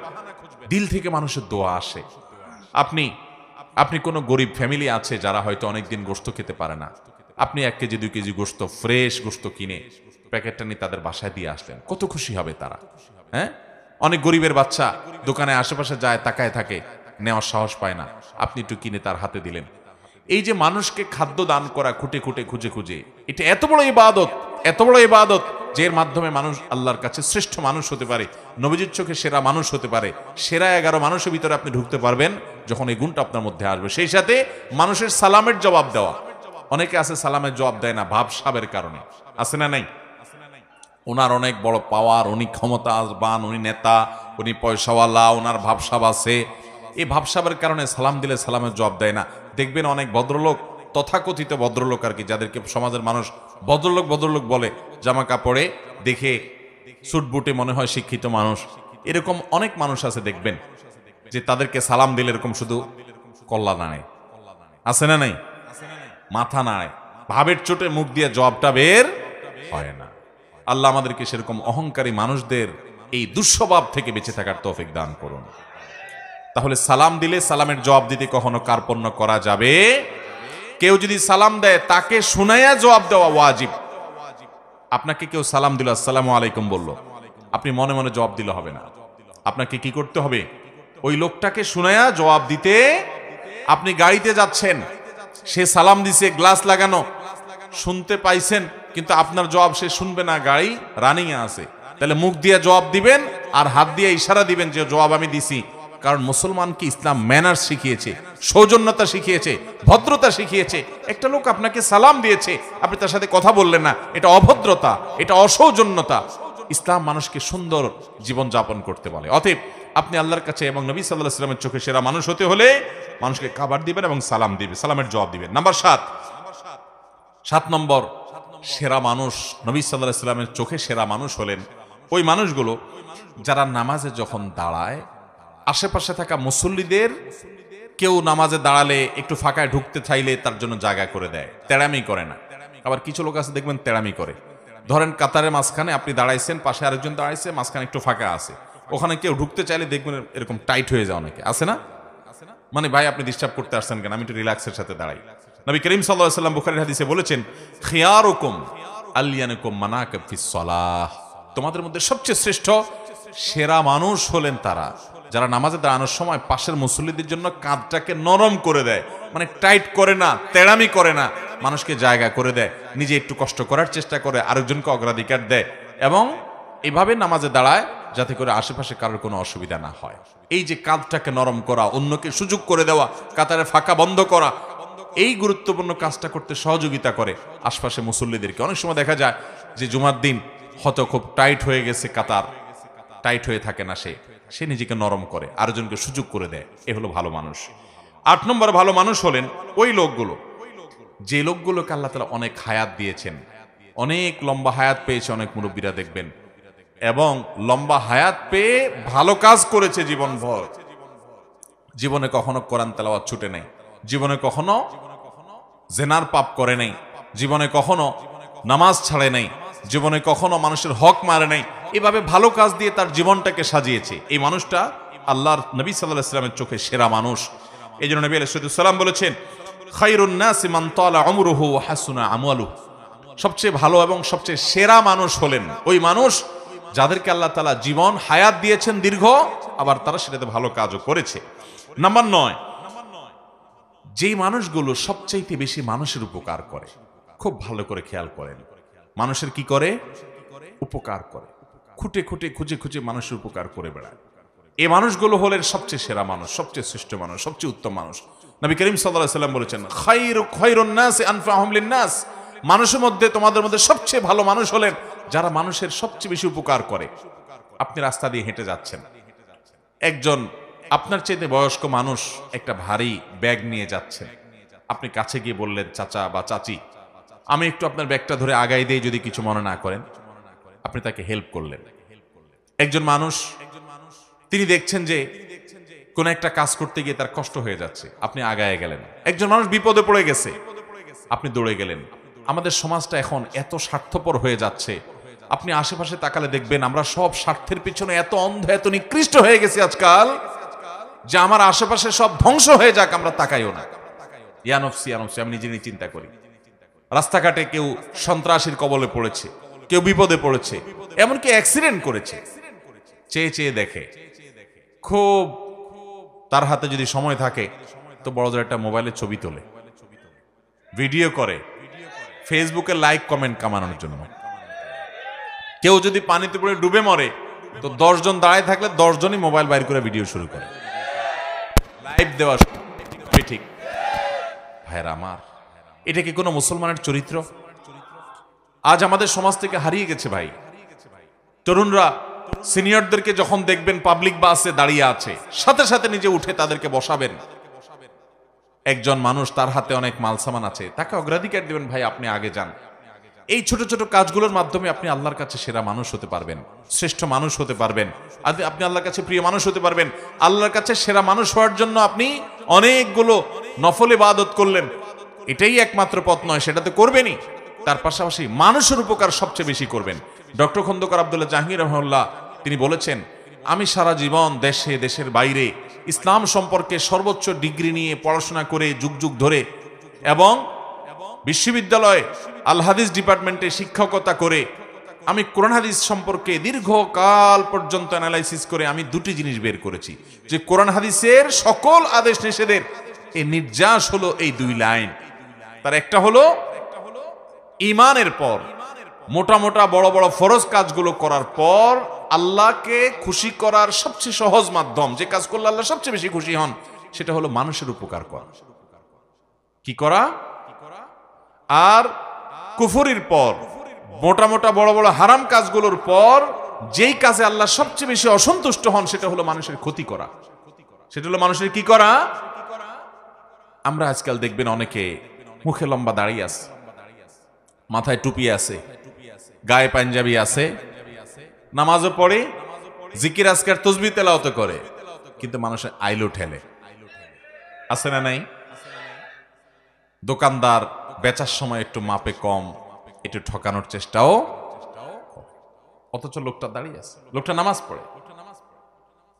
দিল থেকে মানুষের দোয়া আসে। আপনি কোনো গরিব ফ্যামিলি আছে যারা হয়তো অনেকদিন গোশত খেতে পারে না, আপনি 1 কেজি 2 কেজি গোশত, ফ্রেশ গোশত কিনে প্যাকেটটা নিয়ে তাদের বাসায় দিয়ে আসলেন, কত খুশি হবে তারা। হ্যাঁ, অনেক গরিবের বাচ্চা দোকানে আশেপাশে যায়, তাকায় থাকে, নেওয়ার সাহস পায় না, আপনি একটু কিনে তার হাতে দিলেন। এই যে মানুষকে খাদ্য দান করা, খুঁটে খুঁটে খুঁজে খুঁজে, এটা এত বড় ইবাদত, এত বড় ইবাদত, যে এর মাধ্যমে মানুষ আল্লাহর কাছে শ্রেষ্ঠ মানুষ হতে পারে, নবীজির চোখে সেরা মানুষ হতে পারে। সেরা 11 মানুষের ভিতরে আপনি ঢুকতে পারবেন যখন এই গুণটা আপনার মধ্যে আসবে। সেই সাথে মানুষের সালামের জবাব দেওয়া। অনেকে আছে সালামের জবাব দেয় না ভাবসাবের কারণে, আছে না নাই? ওনার অনেক বড় পাওয়ার, উনি ক্ষমতাবান, উনি নেতা, উনি পয়সাওয়ালা, ওনার ভাবসাব আছে, এই ভাবসাবের কারণে সালাম দিলে সালামের জবাব দেয় না। দেখবেন অনেক ভদ্রলোক, তথাকথিত ভদ্রলোক আর কি, যাদেরকে সমাজের মানুষ ভদ্রলোক ভদ্রলোক বলে, জামা কাপড়ে দেখে সুট বুটে মনে হয় শিক্ষিত মানুষ, এরকম অনেক মানুষ আছে দেখবেন যে তাদেরকে সালাম দিলে এরকম শুধু কল্লা নাড়ে, আছে না নাই? মাথা নাড়ে, ভাবের চোটে মুখ দিয়ে জবাবটা বের হয় না। আল্লাহ আমাদেরকে সেরকম অহংকারী মানুষদের এই দুঃস্বভাব থেকে বেঁচে থাকার তৌফিক দান করুন। তাহলে সালাম দিলে সালামের জবাব দিতে কখনো কার্পণ্য করা যাবে? কেউ যদি সালাম দেয় তাকে শুনাইয়া জবাব দেওয়া ওয়াজিব। আপনাকে কেউ সালাম দিল, আসসালামু আলাইকুম বলল, আপনি মনে মনে জবাব দিলে হবে না। আপনাকে কি করতে হবে? ওই লোকটাকে শুনাইয়া জবাব দিতে। আপনি গাড়িতে যাচ্ছেন, সে সালাম দিছে, গ্লাস লাগানো, শুনতে পাইছেন, কিন্তু আপনার জবাব সে শুনবে না, গাড়ি রানিং এ আছে। তাহলে মুখ দিয়ে জবাব দিবেন আর হাত দিয়ে ইশারা দিবেন যে জবাব আমি দিছি। কারণ মুসলমানকে ইসলাম ম্যানার্স শিখিয়েছে, সৌজন্যতা শিখিয়েছে, ভদ্রতা শিখিয়েছে। একটা লোক আপনাকে সালাম দিয়েছে, আপনি তার সাথে কথা বললেন না, এটা অভদ্রতা, এটা অসৌজন্যতা। ইসলাম মানুষকে সুন্দর জীবন যাপন করতে বলে। অতএব আপনি আল্লাহর কাছে এবং নবী সাল্লাল্লাহু আলাইহি ওয়াসাল্লামের চোখে সেরা মানুষ হতে হলে মানুষকে খাবার দিবেন এবং সালাম দিবেন, সালামের জবাব দিবেন। নাম্বার 7 নম্বর সেরা মানুষ, নবী সাল্লাল্লাহু আলাইহি ওয়াসাল্লামের চোখে সেরা মানুষ হলেন ওই মানুষগুলো যারা নামাজে যখন দাঁড়ায় আশেপাশে থাকা মুসল্লিদের কেউ নামাজে দাঁড়ালে একটু ফাঁকায় ঢুকতে চাইলে তার জন্য জায়গা করে দেয়, তেড়ামি করে না। আবার কিছু লোক আছে দেখবেন তেড়ামি করে। ধরেন কাতারের মাঝখানে আপনি দাঁড়াইছেন, পাশে আরেকজন দাঁড়াইছে, মাঝখানে একটু ফাঁকা আছে, ওখানে কেউ ঢুকতে চাইলে দেখবেন এরকম টাইট হয়ে যায়। অনেকে আছে না, মানে ভাই আপনি ডিস্টার্ব করতে আসছেন কেন, আমি একটু রিল্যাক্সের সাথে দাঁড়াই। নবী করিম সাল্লাল্লাহু আলাইহি ওয়াসাল্লাম বুখারীর হাদিসে বলেছেন, খিয়ারুকুম আলিয়ানুকুম মানাকিব ফিস সালাহ, তোমাদের মধ্যে সবচেয়ে শ্রেষ্ঠ সেরা মানুষ হলেন তারা যারা নামাজে দাঁড়ানোর সময় পাশের মুসল্লিদের জন্য কাঁধটাকে নরম করে দেয়, মানে টাইট করে না, তেড়ামি করে না, মানুষকে জায়গা করে দেয়, নিজে একটু কষ্ট করার চেষ্টা করে, আরেকজনকে অগ্রাধিকার দেয়, এবং এভাবে নামাজে দাঁড়ায় যাতে করে আশেপাশে কারোর কোনো অসুবিধা না হয়। এই যে কাঁধটাকে নরম করা, অন্যকে সুযোগ করে দেওয়া, কাতারে ফাঁকা বন্ধ করা, এই গুরুত্বপূর্ণ কাজটা করতে সহযোগিতা করে আশপাশে মুসল্লিদেরকে। অনেক সময় দেখা যায় যে জুমার দিন হয়তো খুব টাইট হয়ে গেছে, কাতার টাইট হয়ে থাকে না, সে নিজেকে নরম করে, আরেকজনকে সুযোগ করে দেয়। এ হলো ভালো মানুষ। 8 নম্বর ভালো মানুষ হলেন ওই লোকগুলো যে লোকগুলোকে আল্লাহ তাআলা অনেক হায়াত দিয়েছেন, অনেক লম্বা হায়াত পেয়েছে অনেক মুরব্বীরা দেখবেন, এবং লম্বা হায়াত পেয়ে ভালো কাজ করেছে জীবনভর। জীবনে কখনো কোরআন তেলাওয়াত ছুটে নেই, জীবনে কখনো জেনার পাপ করে নাই, জীবনে কখনো নামাজ ছাড়ে নাই, জীবনে কখনো মানুষের হক মারে নাই। এভাবে ভালো কাজ দিয়ে তার জীবনটাকে সাজিয়েছে। এই মানুষটা আল্লাহর নবী সাল্লাল্লাহু আলাইহি ওয়াসাল্লামের চোখে সেরা মানুষ। এই জন্য নবী আলাইহিস সালাম বলেছেন, খায়রুন নাসি মান তালা উমরুহু ওয়া হাসুনা আমালুহু, সবচেয়ে ভালো এবং সবচেয়ে সেরা মানুষ হলেন ওই মানুষ যাদেরকে আল্লাহ তাআলা জীবন হায়াত দিয়েছেন দীর্ঘ, আবার তারা সেটাতে ভালো কাজও করেছে। নাম্বার 9, যেই মানুষগুলো সবচাইতে বেশি মানুষের উপকার করে। খুব ভালো করে খেয়াল করেন, মানুষের কি করে? উপকার করে, খুঁটে খুঁটে খুঁজে খুঁজে মানুষের উপকার করে বেড়ায়। এই মানুষগুলো হলেন সবচেয়ে সেরা মানুষ, সবচেয়ে শ্রেষ্ঠ মানুষ, সবচেয়ে উত্তম মানুষ। নবী করিম সাল্লাল্লাহু আলাইহি ওয়াসাল্লাম বলেছেন, খায়রুন নাস আনফাহুম লিন-নাস, মানুষের মধ্যে তোমাদের মধ্যে সবচেয়ে ভালো মানুষ হলেন যারা মানুষের সবচেয়ে বেশি উপকার করে। আপনি রাস্তা দিয়ে হেঁটে যাচ্ছেন, একজন আপনার চাইতে বয়স্ক মানুষ একটা ভারী ব্যাগ নিয়ে যাচ্ছেন, আপনি কাছে গিয়ে বললেন, চাচা বা চাচি আমি একটু আপনার ব্যাগটা ধরে আগাই দেই যদি কিছু মনে না করেন। আপনি তাকে হেল্প করলেন। একজন মানুষ তিনি দেখছেন যে কোন একটা কাজ করতে গিয়ে তার কষ্ট হয়ে যাচ্ছে, আপনি আগায় গেলেন। একজন মানুষ বিপদে পড়ে গেছে, আপনি দৌড়ে গেলেন। আমাদের সমাজটা এখন এত স্বার্থপর হয়ে যাচ্ছে, আপনি আশেপাশে তাকালে দেখবেন আমরা সব স্বার্থের পিছনে এত অন্ধ, এত নিকৃষ্ট হয়ে গেছি আজকাল, যে আমার আশেপাশে সব ধ্বংস হয়ে যাক আমরা তাকাইও না। ইয়ানফসি ইয়ানফসি, আমি নিজে নিজে চিন্তা করি। রাস্তাঘাটে কেউ সন্ত্রাসীর কবলে পড়েছে, কেউ বিপদে পড়েছে, এমনকি অ্যাক্সিডেন্ট করেছে, চেয়ে চেয়ে দেখে। খুব তার হাতে যদি সময় থাকে তো বড় একটা মোবাইলে ছবি তোলে, ভিডিও করে, ফেসবুকে লাইক কমেন্ট কামানোর জন্য। কেউ যদি পানিতে পড়ে ডুবে মরে তো 10 জন দাঁড়ায় থাকলে 10 জনই মোবাইল বাইর করে ভিডিও শুরু করে, লাইভ দেওয়া। ঠিক ভাইরা আমার, এটা কি কোনো মুসলমানের চরিত্র? আজ আমাদের সমাজ থেকে হারিয়ে গেছে ভাই। তরুণরা সিনিয়রদেরকে যখন দেখবেন পাবলিক বাসে দাঁড়িয়ে আছে, সাথে সাথে নিজে উঠে তাদেরকে বসাবেন। একজন মানুষ তার হাতে অনেক মাল সামান আছে, তাকে অগ্রাধিকার দিবেন, ভাই আপনি আগে যান। এই ছোট ছোট কাজগুলোর মাধ্যমে আপনি আল্লাহর কাছে সেরা মানুষ হতে পারবেন, শ্রেষ্ঠ মানুষ হতে পারবেন, আপনি আল্লাহর কাছে প্রিয় মানুষ হতে পারবেন। আল্লাহর কাছে সেরা মানুষ হওয়ার জন্য আপনি অনেকগুলো নফল ইবাদত করলেন, এটাই একমাত্র পথ নয়, সেটা তো করবেনই, তার পাশাপাশি মানুষের উপকার সবচেয়ে বেশি করবেন। ডক্টর খন্দকার আব্দুল্লাহ জাহাঙ্গীর রহমাল্লাহ তিনি বলেছেন, আমি সারা জীবন দেশে দেশের বাইরে ইসলাম সম্পর্কে সর্বোচ্চ ডিগ্রি নিয়ে পড়াশোনা করে যুগ যুগ ধরে এবং বিশ্ববিদ্যালয়ে আল হাদিস ডিপার্টমেন্টে শিক্ষকতা করে আমি কোরআন হাদিস সম্পর্কে দীর্ঘকাল পর্যন্ত অ্যানালাইসিস করে আমি দুটি জিনিস বের করেছি, যে কোরআন হাদিসের সকল আদেশ নিষেধের এই নির্যাস হলো এই দুই লাইন। তার একটা হলো ঈমানের পর মোটা মোটা বড় বড় ফরজ কাজগুলো করার পর আল্লাহকে খুশি করার সবচেয়ে সহজ মাধ্যম, যে কাজ করলে আল্লাহ সবচেয়ে বেশি খুশি হন, সেটা হলো মানুষের উপকার করা। কি করা? আর কুফরির পর মোটা মোটা বড় বড় হারাম কাজগুলোর পর যেই কাজে আল্লাহ সবচেয়ে বেশি অসন্তুষ্ট হন, সেটা হলো মানুষের ক্ষতি করা। সেটা হলো মানুষের কি করা? আমরা আজকাল দেখবেন অনেকে মুখে লম্বা দাড়ি আছে, মাথায় টুপি আছে, গায়ে পাঞ্জাবি আছে, নামাজও পড়ে, জিকির আজকার তসবিহ তেলাওয়াত করে, কিন্তু মানুষের আইলো ঠেলে। আছে না নাই? দোকানদার বেচার সময় একটু মাপে কম, একটু ঠকানোর চেষ্টাও, অথচ লোকটা দাঁড়িয়ে আছে, লোকটা নামাজ পড়ে,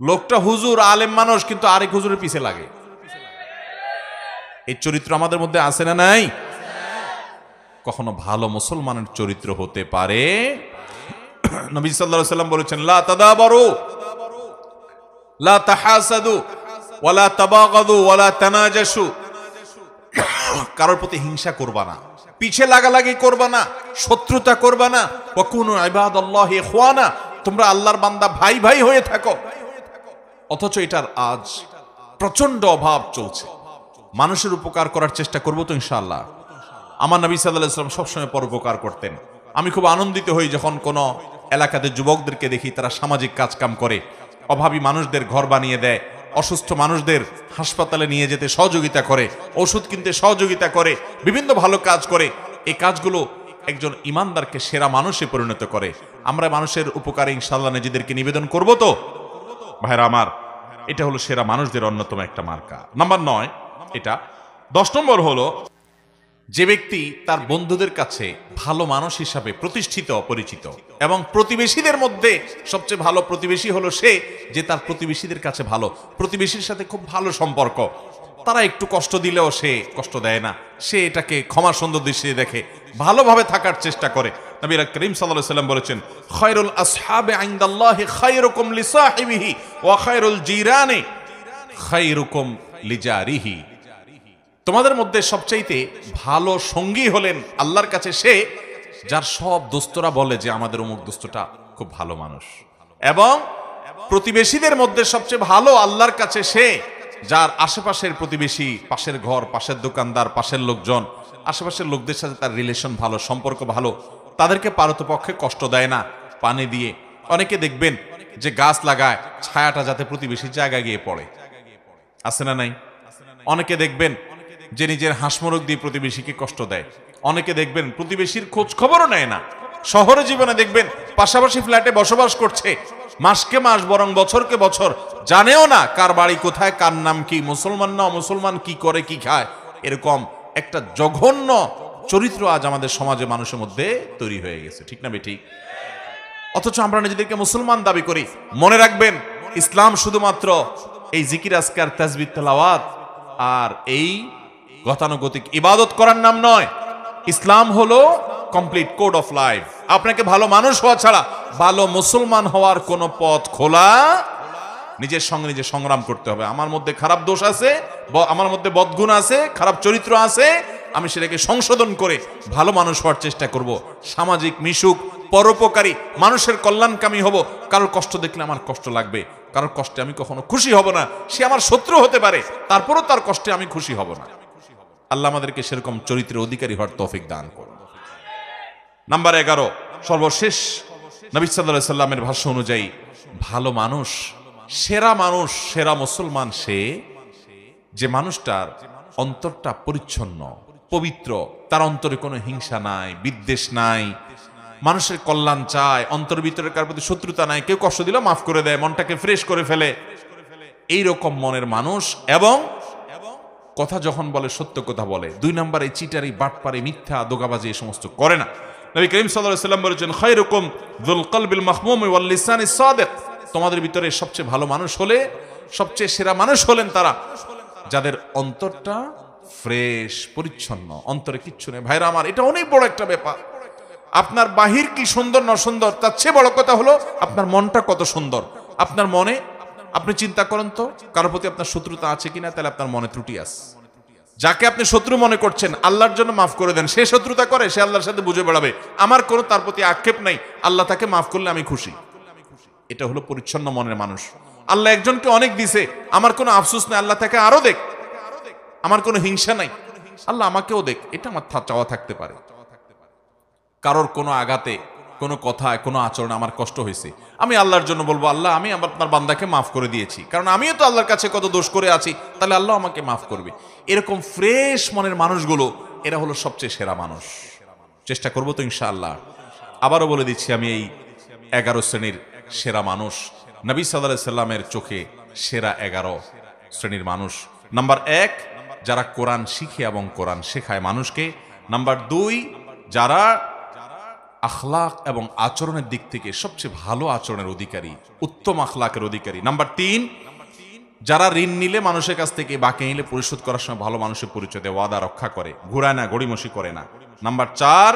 লোকটা হুজুর আলেম মানুষ, কিন্তু আরেক হুজুরের পিছে লাগে। এই চরিত্র আমাদের মধ্যে আছে না নাই? কখনো ভালো মুসলমানের চরিত্র হতে পারে? নবী সাল্লাল্লাহু আলাইহি ওয়াসাল্লাম বলেছেন, লা তাদাবারু লা তাহাসাদু ওয়ালা তাবাগাদু ওয়ালা তানাজাসু, কারোর প্রতি হিংসা করবা না, পিছে লাগালাগি করবা না, শত্রুতা করবা না। ওয়া কুনু ইবাদাল্লাহি ইখওয়ানা, তোমরা আল্লাহর বান্দা ভাই ভাই হয়ে থাকো। অথচ এটার আজ প্রচন্ড অভাব চলছে। মানুষের উপকার করার চেষ্টা করব তো ইনশাআল্লাহ। আমার নবী সাল্লাল্লাহু আলাইহি ওয়াসাল্লাম সবসময় পরোপকার করতেন। আমি খুব আনন্দিত হই যখন কোনো এলাকাতে যুবকদেরকে দেখি তারা সামাজিক কাজকাম করে, অভাবী মানুষদের ঘর বানিয়ে দেয়, অসুস্থ মানুষদের হাসপাতালে নিয়ে যেতে সহযোগিতা করে, ওষুধ কিনতে সহযোগিতা করে, বিভিন্ন ভালো কাজ করে। এই কাজগুলো একজন ইমানদারকে সেরা মানুষে পরিণত করে। আমরা মানুষের উপকারে ইনশাআল্লাহ নিজেদেরকে নিবেদন করব তো ভাইরা আমার। এটা হলো সেরা মানুষদের অন্যতম একটা মার্কা। নাম্বার 9 এটা। 10 নম্বর হলো যে ব্যক্তি তার বন্ধুদের কাছে ভালো মানুষ হিসাবে প্রতিষ্ঠিত পরিচিত, এবং প্রতিবেশীদের মধ্যে সবচেয়ে ভালো প্রতিবেশী হলো সে যে তার প্রতিবেশীদের কাছে ভালো, প্রতিবেশীর সাথে খুব ভালো সম্পর্ক, তারা একটু কষ্ট দিলেও সে কষ্ট দেয় না, সে এটাকে ক্ষমা সুন্দর দৃষ্টিতে দেখে, ভালোভাবে থাকার চেষ্টা করে। নবী করিম সাল্লাল্লাহু আলাইহি ওয়াসাল্লাম বলেছেন, খায়রুল আসহাবি ইনদাল্লাহি খায়রুকুম লিসাহিবিহি ওয়া খায়রুল জিরানি খায়রুকুম লিজারিহি। তোমাদের মধ্যে সবচাইতে ভালো সঙ্গী হলেন আল্লাহর কাছে সে যার সব দোস্তরা বলে যে আমাদের অমুক দোস্তটা খুব ভালো মানুষ, এবং প্রতিবেশীদের মধ্যে সবচেয়ে ভালো আল্লাহর কাছে সে যার আশেপাশের প্রতিবেশী, পাশের ঘর, পাশের দোকানদার, পাশের লোকজন, আশেপাশের লোকদের সাথে তার রিলেশন ভালো, সম্পর্ক ভালো, তাদেরকে পারতপক্ষে কষ্ট দেয় না পানি দিয়ে। অনেকে দেখবেন যে গাছ লাগায় ছায়াটা যাতে প্রতিবেশীর জায়গায় গিয়ে পড়ে, আছে না নাই? অনেকে দেখবেন যে নিজের হাঁসমরক দিয়ে প্রতিবেশীকে কষ্ট দেয়। অনেকে দেখবেন প্রতিবেশীর খোঁজ খবরও নেয় না। শহরে জীবনে দেখবেন পাশাপাশি ফ্ল্যাটে বসবাস করছে, মাসকে মাস বরং বছরকে বছর জানেও না কার বাড়ি কোথায়, কার নাম কি, মুসলমান না মুসলমান, কি করে কি খায়। এরকম একটা জঘন্য চরিত্র আজ আমাদের সমাজে মানুষের মধ্যে তৈরি হয়ে গেছে, ঠিক না বেঠিক? অথচ আমরা নিজেদেরকে মুসলমান দাবি করি। মনে রাখবেন, ইসলাম শুধুমাত্র এই জিকির আজকার তাসবিহ তেলাওয়াত আর এই গতানুগতিক ইবাদত করার নাম নয়। ইসলাম হলো কমপ্লিট কোড অফ লাইফ। আপনাকে ভালো মানুষ হওয়া ছাড়া ভালো মুসলমান হওয়ার কোনো পথ খোলা। নিজের সঙ্গে নিজে সংগ্রাম করতে হবে। আমার মধ্যে খারাপ দোষ আছে, আমার মধ্যে বদগুণ আছে, খারাপ চরিত্র আছে, আমি সেটাকে সংশোধন করে ভালো মানুষ হওয়ার চেষ্টা করব। সামাজিক মিশুক, পরোপকারী, মানুষের কল্যাণকামী হব। কারোর কষ্ট দেখলে আমার কষ্ট লাগবে, কারোর কষ্টে আমি কখনো খুশি হব না। সে আমার শত্রু হতে পারে, তারপরও তার কষ্টে আমি খুশি হব না। আল্লাহ আমাদেরকে সেরকম চরিত্রের অধিকারী হওয়ার তৌফিক দান করুন। নাম্বার 11, সর্বশেষ, নবী সাল্লাল্লাহু আলাইহি সাল্লামের ভাষ্য অনুযায়ী ভালো মানুষ, সেরা মুসলমান সে যে মানুষটার অন্তরটা পরিচ্ছন্ন, পবিত্র, তার অন্তরে কোনো হিংসা নাই, বিদ্বেষ নাই, মানুষের কল্যাণ চায়, অন্তর ভিতরে কার প্রতি শত্রুতা নাই, কেউ কষ্ট দিলে মাফ করে দেয়, মনটাকে ফ্রেশ করে ফেলে, এইরকম মনের মানুষ। এবং কথা যখন বলে সত্য কথা বলে। 2 নম্বরে চিটারি, বাটপারি, মিথ্যা, দোগাবাজি এই সমস্ত করে না। নবী করিম সাল্লাল্লাহু আলাইহি ওয়াসাল্লাম বলেছেন, খায়রুকুম যুল কলবিল মাখমুম ওয়াল লিসানিস সাদিক। তোমাদের ভিতরে সবচেয়ে ভালো মানুষ হলে, সবচেয়ে সেরা মানুষ হলেন তারা যাদের অন্তরটা ফ্রেশ, পরিচ্ছন্ন, অন্তরে কিচ্ছু নেই। ভাইরা আমার, এটা অনেক বড় একটা ব্যাপার। আপনার বাহির কি সুন্দর না সুন্দর, তার চেয়ে বড় কথা হলো আপনার মনটা কত সুন্দর। আপনার মনে, আপনি চিন্তা করেন তো, কারোর প্রতি আপনার শত্রুতা আছে কিনা, তাহলে আপনার মনে ত্রুটি আছে। যাকে আপনি শত্রু মনে করছেন, আল্লাহর জন্য মাফ করে দেন। সে শত্রুতা করে, সে আল্লাহর সাথে বুঝে বেড়াবে, আমার কোনো তার প্রতি আক্ষেপ নাই, আল্লাহ তাকে মাফ করলে আমি খুশি। এটা হলো পরিচ্ছন্ন মনের মানুষ। আল্লাহ একজনকে অনেক দিছে, আমার কোনো আফসোস নাই, আল্লাহ তাকে আরো দেখ, আমার কোনো হিংসা নাই, আল্লাহ আমাকেও দেখ, এটা আমার চাওয়া থাকতে পারে। কারোর কোনো আঘাতে, কোনো কথায়, কোনো আচরণ আমার কষ্ট হয়েছে, আমি আল্লাহর জন্য বলবো, আল্লাহ আমি আপনার বান্দাকে মাফ করে দিয়েছি, কারণ আমিও তো আল্লাহর কাছে কত দোষ করে আছি, তাহলে আল্লাহ আমাকে মাফ করবে। এরকম ফ্রেশ মনের মানুষগুলো, এরা হলো সবচেয়ে সেরা মানুষ। চেষ্টা করবো তো ইনশাআল্লাহ। আবারও বলে দিচ্ছি, আমি এই 11 শ্রেণীর সেরা মানুষ, নবী সাল্লাল্লাহু আলাইহি সাল্লামের চোখে সেরা 11 শ্রেণীর মানুষ। নাম্বার 1, যারা কোরআন শিখে এবং কোরআন শেখায় মানুষকে। নাম্বার 2, যারা আখলাক এবং আচরণের দিক থেকে সবচেয়ে ভালো আচরণের অধিকারী, উত্তম আখলাকের অধিকারী। নাম্বার 3, যারা ঋণ নিলে মানুষের কাছ থেকে, বাকি নিলে পরিশোধ করার সময় ভালো মানুষের পরিচয় দেয়, ওয়াদা রক্ষা করে, ঘুরায় না, গড়িমসি করে না। নাম্বার 4,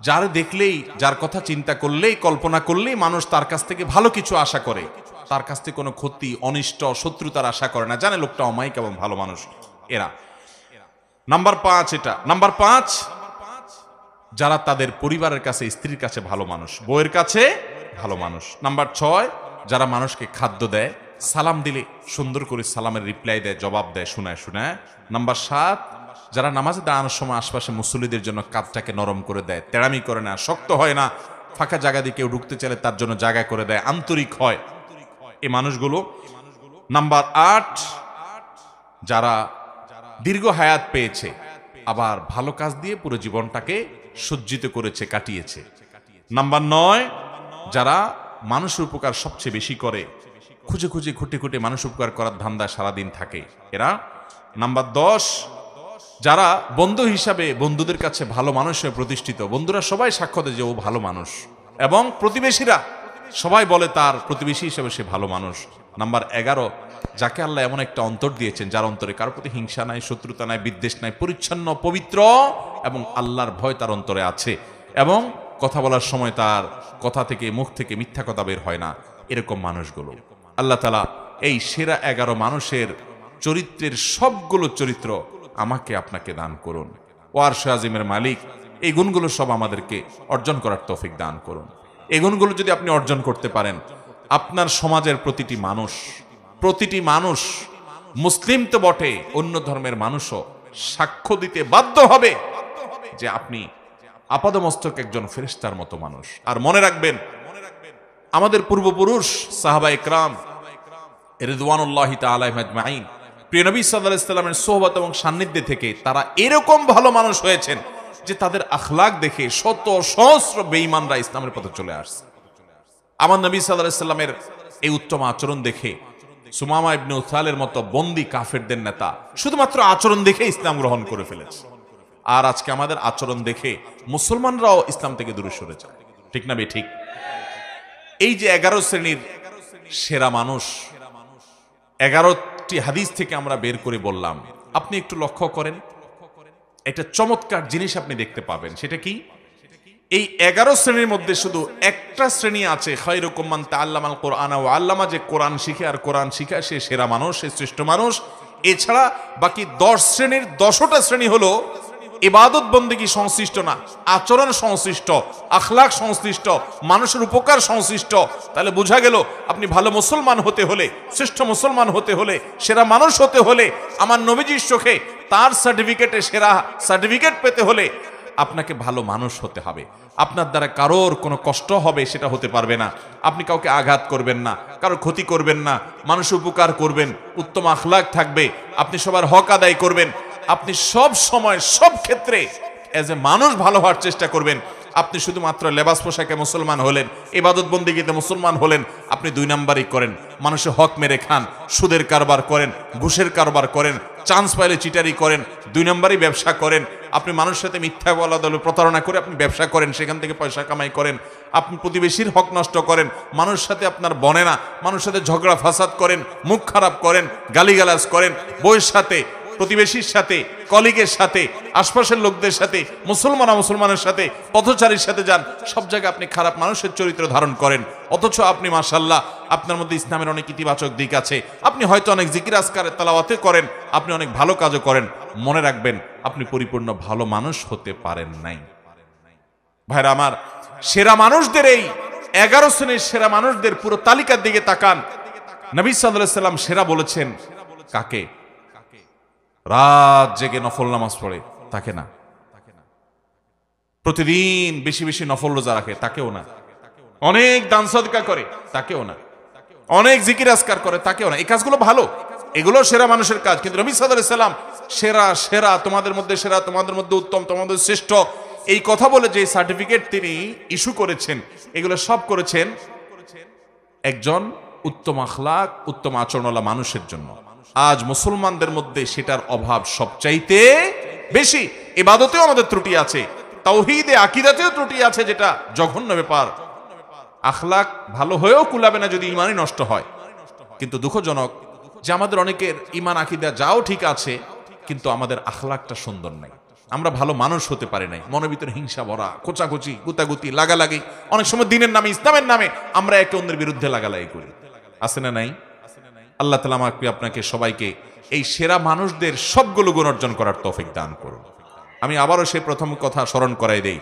যার দেখলেই, যার কথা চিন্তা করলেই, কল্পনা করলেই মানুষ তার কাছ থেকে ভালো কিছু আশা করে, তার কাছ থেকে কোনো ক্ষতি, অনিষ্ট, শত্রুতার আশা করে না, জানে লোকটা অমায়িক এবং ভালো মানুষ এরা। নাম্বার 5 এটা। নাম্বার 5, যারা তাদের পরিবারের কাছে, স্ত্রীর কাছে ভালো মানুষ, বউয়ের কাছে ভালো মানুষ। নাম্বার 6, যারা মানুষকে খাদ্য দেয়, সালাম দিলে সুন্দর করে সালামের রিপ্লাই দেয়, জবাব দেয়, শোনায় শোনায়। নাম্বার 7, যারা নামাজে দাঁড়ানোর সময় আশপাশে মুসল্লিদের জন্য কাঁধটাকে নরম করে দেয়, তেড়ামি করে না, শক্ত হয় না, ফাঁকা জায়গা দিয়ে কেউ ঢুকতে চাইলে তার জন্য জায়গা করে দেয়, আন্তরিক হয়, এই মানুষগুলো। নাম্বার 8, যারা দীর্ঘ হায়াত পেয়েছে, আবার ভালো কাজ দিয়ে পুরো জীবনটাকে সজ্জিত করেছে, কাটিয়েছে। নাম্বার 9, যারা মানুষের উপকার সবচেয়ে বেশি করে, খুঁজে খুঁজে খুঁটে খুঁটে মানুষ উপকার করার ধান্দায় সারাদিন থাকে এরা। নাম্বার 10, যারা বন্ধু হিসাবে বন্ধুদের কাছে ভালো মানুষ হয়ে প্রতিষ্ঠিত, বন্ধুরা সবাই সাক্ষ্য দেয় যে ও ভালো মানুষ, এবং প্রতিবেশীরা সবাই বলে তার প্রতিবেশী হিসেবে সে ভালো মানুষ। নাম্বার 11, যাকে আল্লাহ এমন একটা অন্তর দিয়েছেন, যার অন্তরে কারোর প্রতি হিংসা নাই, শত্রুতা নাই, বিদ্বেষ নাই, পরিচ্ছন্ন, পবিত্র, এবং আল্লাহর ভয় তার অন্তরে আছে, এবং কথা বলার সময় তার কথা থেকে, মুখ থেকে মিথ্যা কথা বের হয় না। এরকম মানুষগুলো আল্লাহ তাআলা এই সেরা 11 মানুষের চরিত্রের সবগুলো চরিত্র আমাকে আপনাকে দান করুন। ও আরশে আজিমের মালিক এই গুণগুলো সব আমাদেরকে অর্জন করার তৌফিক দান করুন। এই গুণগুলো যদি আপনি অর্জন করতে পারেন, আপনার সমাজের প্রতিটি মানুষ, মুসলিম তো বটে, অন্য ধর্মের মানুষও সাক্ষ্য দিতে বাধ্য হবে যে আপনি আপাদমস্তক একজন ফেরেশতার মতো মানুষ। আর মনে রাখবেন, আমাদের পূর্বপুরুষ সাহাবায়ে কেরাম রিদওয়ানুল্লাহি তাআলা আজমাইন, প্রিয় নবী সাল্লাল্লাহু আলাইহি ওয়াসাল্লামের সোহবত এবং সান্নিধ্যে থেকে তারা এরকম ভালো মানুষ হয়েছেন যে তাদের আখলাক দেখে শত সহস্র বেঈমানরা ইসলামের পথে চলে আসছে। আমার নবী সাল্লাল্লাহু আলাইহি ওয়াসাল্লামের এই উত্তম আচরণ দেখে সুমামা ইবনে উসালের মতো বন্দী কাফেরদের নেতা শুধুমাত্র আচরণ দেখে ইসলাম গ্রহণ করে ফেলেছে। আর আজকে আমাদের আচরণ দেখে মুসলমানরাও ইসলাম থেকে দূরে সরে যায়। ঠিক না বে ঠিক? এই যে 11 শ্রেণীর সেরা মানুষ, 11টি হাদিস থেকে আমরা বের করে বললাম, আপনি একটু লক্ষ্য করেন, একটা চমৎকার জিনিস আপনি দেখতে পাবেন। সেটা কি? এই 11 শ্রেণীর মধ্যে শুধু একটা শ্রেণী আছে, খায়রুকুম মান তাআল্লামাল কুরআনা ওয়া আল্লামা, যে কোরআন শিখে আর কোরআন শিখায় সে সেরা মানুষ, সে শ্রেষ্ঠ মানুষ। এছাড়া বাকি 10 শ্রেণীর 10টা শ্রেণী হলো ইবাদত বন্দেগী সংশ্লিষ্ট না, আচরণ সংশ্লিষ্ট, আখলাক সংশ্লিষ্ট, মানুষের উপকার সংশ্লিষ্ট। তাহলে বোঝা গেল, আপনি ভালো মুসলমান হতে হলে, শ্রেষ্ঠ মুসলমান হতে হলে, সেরা মানুষ হতে হলে, আমার নবীজির চোখে তার সার্টিফিকেটে সেরা সার্টিফিকেট পেতে হলে আপনাকে ভালো মানুষ হতে হবে। আপনার দ্বারা কারোর কোনো কষ্ট হবে সেটা হতে পারবে না। আপনি কাউকে আঘাত করবেন না, কারোর ক্ষতি করবেন না, মানুষ উপকার করবেন, উত্তম আখলাক থাকবে, আপনি সবার হক আদায় করবেন। আপনি সব সময় সব ক্ষেত্রে এজ এ মানুষ ভালো হওয়ার চেষ্টা করবেন। আপনি শুধুমাত্র লেবাস পোশাকে মুসলমান হলেন, ইবাদত বন্দেগীতে মুসলমান হলেন, আপনি 2 নাম্বারই করেন, মানুষের হক মেরে খান, সুদের কারবার করেন, ঘুষের কারবার করেন, চান্স পাইলে চিটারি করেন, 2 নাম্বারই ব্যবসা করেন, আপনি মানুষের সাথে মিথ্যা বলা দলে প্রতারণা করে আপনি ব্যবসা করেন, সেখান থেকে পয়সা কামাই করেন, আপনি প্রতিবেশীর হক নষ্ট করেন, মানুষের সাথে আপনার বনে না, মানুষের সাথে ঝগড়া ফাসাদ করেন, মুখ খারাপ করেন, গালিগালাজ করেন, বউয়ের সাথে, প্রতিবেশীর সাথে, কলিগের সাথে, আশপাশের লোকদের সাথে, মুসলমানের সাথে, পথচারীর সাথে যান, সব জায়গায় আপনি খারাপ মানুষের চরিত্র ধারণ করেন। অথচ আপনি মাশাআল্লাহ আপনার মধ্যে ইসলামের অনেক ইতিবাচক দিক আছে, আপনি হয়তো অনেক জিকির আজকার তেলাওয়াতে করেন, আপনি অনেক ভালো কাজও করেন। মনে রাখবেন আপনি পরিপূর্ণ ভালো মানুষ হতে পারেন নাই। ভাইরা আমার, সেরা মানুষদের এই 11 শ্রেণীর সেরা মানুষদের পুরো তালিকার দিকে তাকান। নবী সাল্লাল্লাহু আলাইহি সাল্লাম সেরা বলেছেন কাকে? রাত জেগে নফল নামাজ পড়ে তাকে না, প্রতিদিন বেশি বেশি নফল রোজা রাখে তাকেও না, অনেক দান সদকা করে তাকেও না, অনেক জিকির আজকার করে তাকেও না। এই কাজগুলো ভালো, এগুলো সেরা মানুষের কাজ, কিন্তু নবী সাল্লাল্লাহু আলাইহি সাল্লাম সেরা সেরা, তোমাদের মধ্যে সেরা, তোমাদের মধ্যে উত্তম, তোমাদের শ্রেষ্ঠ, এই কথা বলে যে সার্টিফিকেট তিনি ইস্যু করেছেন, এগুলো সব করেছেন একজন উত্তম আখলাক, উত্তম আচরণওয়ালা মানুষের জন্য। আজ মুসলমানদের মধ্যে সেটার অভাব সবচাইতে বেশি। ইবাদতেও আমাদের ত্রুটি আছে, তাওহীদে আকীদাতেও ত্রুটি আছে, যেটা জঘন্য ব্যাপার। আখলাক ভালো হয়েও কুলাবে না যদি ঈমানই নষ্ট হয়। কিন্তু দুঃখজনক যে আমাদের অনেকের ঈমান আকীদা যাও ঠিক আছে, কিন্তু আমাদের আখলাকটা সুন্দর নাই, আমরা ভালো মানুষ হতে পারি নাই। মনের ভিতরে হিংসা ভরা, কোচাকুচি, গুতাগুতি, লাগালাগি, অনেক সময় দিনের নামে, ইসলামের নামে আমরা একে অন্যের বিরুদ্ধে লাগালাগি করি, আছে না নাই? আল্লাহ তাআলা আমাকে আপনাকে সবাইকে এই সেরা মানুষদের সবগুলো গুণ অর্জন করার তৌফিক দান করুন। আমি আবারও সেই প্রথম কথা স্মরণ করাই দেই,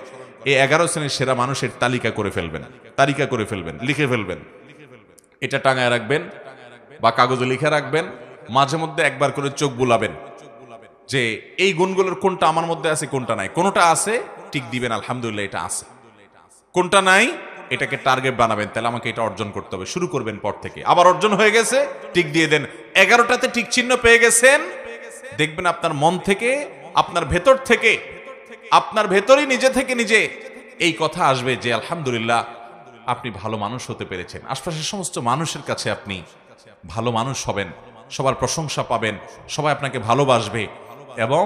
এই 11 শ্রেণীর সেরা মানুষের তালিকা করে ফেলবেন, তালিকা করে ফেলবেন, লিখে ফেলবেন, এটা টাঙায় রাখবেন বা কাগজে লিখে রাখবেন, মাঝে মধ্যে একবার করে চোখ বুলাবেন যে এই গুণগুলোর কোনটা আমার মধ্যে আছে, কোনটা নাই। কোনটা আছে টিক দিবেন, আলহামদুলিল্লাহ এটা আছে। কোনটা নাই এটাকে টার্গেট বানাবেন, তাহলে আমাকে এটা অর্জন করতে হবে, শুরু করবেন পর থেকে। আবার অর্জন হয়ে গেছে টিক দিয়ে দেন। 11টাতে টিক চিহ্ন পেয়ে গেছেন, দেখবেন আপনার মন থেকে, আপনার ভেতর থেকে, আপনার ভেতরই নিজে থেকে নিজে এই কথা আসবে যে আলহামদুলিল্লাহ আপনি ভালো মানুষ হতে পেরেছেন। আশপাশের সমস্ত মানুষের কাছে আপনি ভালো মানুষ হবেন, সবার প্রশংসা পাবেন, সবাই আপনাকে ভালোবাসবে এবং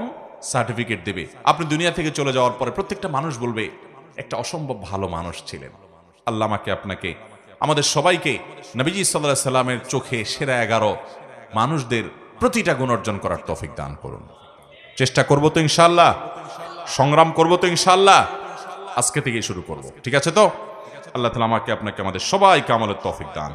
সার্টিফিকেট দেবে। আপনি দুনিয়া থেকে চলে যাওয়ার পরে প্রত্যেকটা মানুষ বলবে একটা অসম্ভব ভালো মানুষ ছিলেন। আল্লাহ আমাকে আপনাকে, আমাদের সবাইকে নবীজি সাল্লাল্লাহু আলাইহি সাল্লামের চোখে সেরা 11 মানুষদের প্রতিটা গুণ অর্জন করার তৌফিক দান করুন। চেষ্টা করব তো ইনশাআল্লাহ, সংগ্রাম করব তো ইনশাআল্লাহ, আজকে থেকেই শুরু করব, ঠিক আছে তো? আল্লাহ তাআলা আমাকে আপনাকে, আমাদের সবাইকে আমলের তৌফিক দান